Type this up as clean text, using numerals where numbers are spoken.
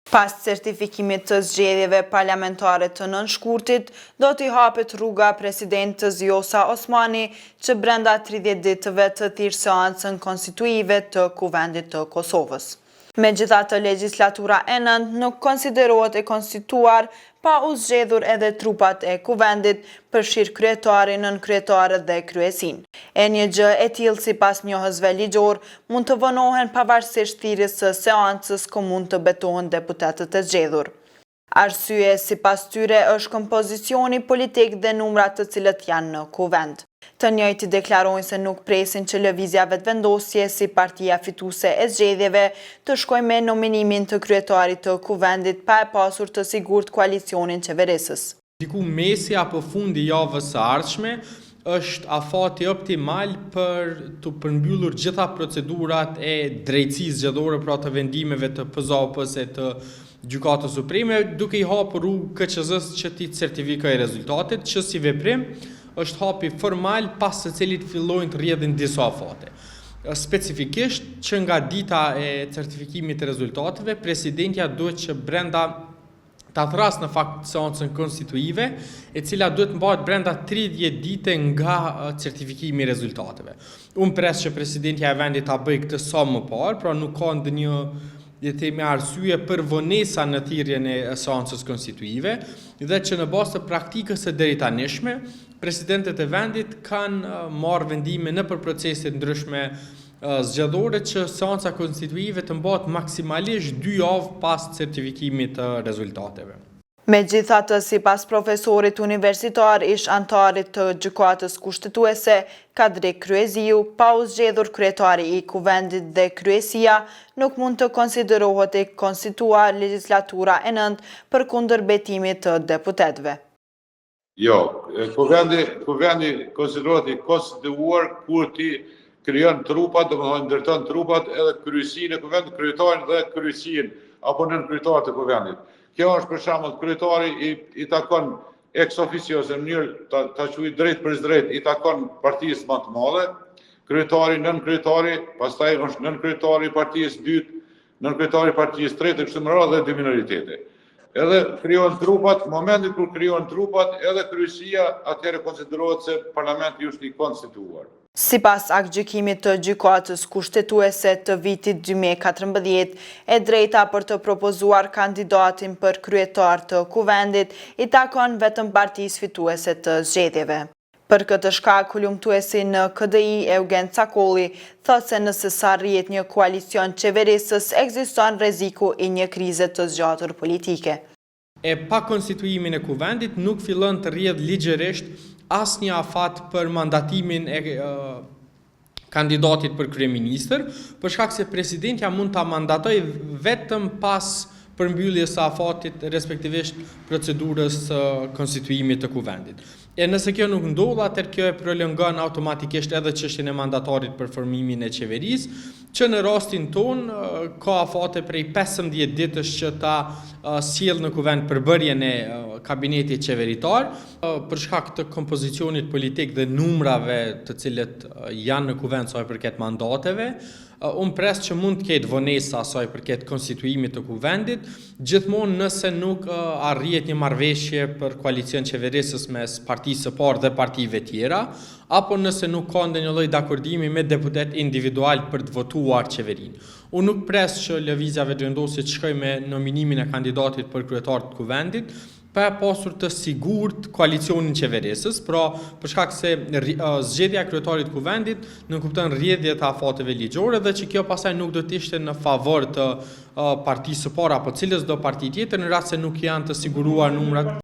Pas certifikimit të zgjedhjeve parlamentare të nënshkurtit, do t'i hapet rruga presidentës Vjosa Osmani që brenda 30 ditëve të thirrë seancën konstituive të Kuvendit të Kosovës. Megjithatë, legjislatura e nëntë nuk konsiderohet e konstituar pa u zgjedhur edhe trupat e Kuvendit, përfshirë kryetarin, nënkryetarin dhe kryesin. E një gjë e tillë sipas njohësve ligjor mund të vonohen pavarësisht thirrjes së seancës ku mund të betohen deputetët e zgjedhur. Arsye sipas tyre është kompozicioni politik dhe numrat të cilët janë në Kuvend. Të njëjtë deklarojnë se nuk presin që lëvizja vetëvendosje si partia fituese e zgjedhjeve të shkojë me nominimin të kryetarit të Kuvendit pa e pasur të sigurt koalicionin qeverisës. Diku mesi apo fundi javës së ardhshme është afati optimal për të përmbyllur gjitha procedurat e drejtësisë zgjedhore pra të vendimeve të PZOP-s e të Gjykatës Supreme, duke i hapur rrugë KQZ-s që t'i certifikojë rezultatet, që si veprim është hapi formal pas së cilit fillojnë të rrjedhin disa afate. Specifikisht që nga dita e certifikimit të rezultateve, presidentja duhet që brenda ta thras në fakt seancën konstituive, e cila duhet mbahet brenda 30 dite nga certifikimi i rezultateve. Unë pres që presidentja e vendit ta bëjë këtë sa më parë, pra nuk ka ndonjë me arsye për vonesa në thirrjen e seancës konstituive dhe që në bazë të praktikës së deritanishme, presidentët e vendit kanë marrë vendime nëpër procese ndryshme zgjedhore që seanca konstituive të mbahet maksimalisht 2 javë pas certifikimit të rezultateve. Megjithatë, sipas profesorit universitar ish antarit të Gjykatës Kushtetuese, Kadri Kryeziu, pa u zgjedhur kryetari i Kuvendit dhe kryesia, nuk mund të konsiderohet e konstituar legjislatura e nëntë përkundër betimit të deputetëve. Jo, Kuvendi konsiderohet i konstituar kur ti krijon trupat, domethënë ndërton trupat edhe kryesinë e Kuvendit, kryetarin dhe kryesin apo nënkryetarin e Kuvendit. Kjo është për shembull kryetari i takon ex officio në mënyrë ta quajë drejt për drejt i takon partisë më të madhe, kryetari, nënkryetari, pastaj është nënkryetari i partisë dytë, nënkryetari i partisë tretë, kështu me radhë dhe dy minoritete. Edhe krijohen trupat, momentin kur krijohen trupat, edhe kryesia atëherë konsiderohet se parlamenti është i konstituar. Sipas aktgjykimit të Gjykatës Kushtetuese të vitit 2014, e drejta për të propozuar kandidatin për kryetar të Kuvendit i takon vetëm partisë fituese të zgjedhjeve. Për këtë shkak, hulumtuesi në KDI Eugen Cakolli thotë se nëse sarrihet një koalicion qeverisës, ekziston rreziku i një krize të zgjatur politike. E pa konstituimin e Kuvendit nuk fillon të rrjedh ligjërisht asnjë afat për mandatimin e kandidatit për kryeministër, për shkak se presidentja mund ta mandatojë vetëm pas përmbylljes së afatit, respektivisht procedurës së konstituimit të Kuvendit. E nëse kjo nuk ndodh, atëherë kjo e prolongon automatikisht edhe çështjen e mandatarit për formimin e qeverisë, që në rastin ton ka afate prej 15 ditësh që ta sjell në Kuvend përbërjen e kabinetit qeveritar, për shkak të kompozicionit politik dhe numrave të cilët janë në Kuvend sa i përket mandateve. Unë pres që mund të ketë vonesa sa i përket konstituimit të Kuvendit, gjithmonë nëse nuk arrihet një marrëveshje për koalicion qeverisës mes partisë së parë dhe partive tjera, apo nëse nuk ka ndonjë lloj dakordimi me deputet individual për të votuar qeverinë. Unë nuk pres që lëvizja vetëvendosje të shkojë me nominimin e kandidatit për kryetar të Kuvendit, pa pasur të sigurt koalicionin qeverisës, pra për shkak se zgjedhja e kryetarit të Kuvendit nuk kupton rrjedhje të afateve ligjore dhe që kjo pastaj nuk do të ishte në favor të partisë së parë apo cilës do parti tjetër në rast se nuk janë të siguruar numrat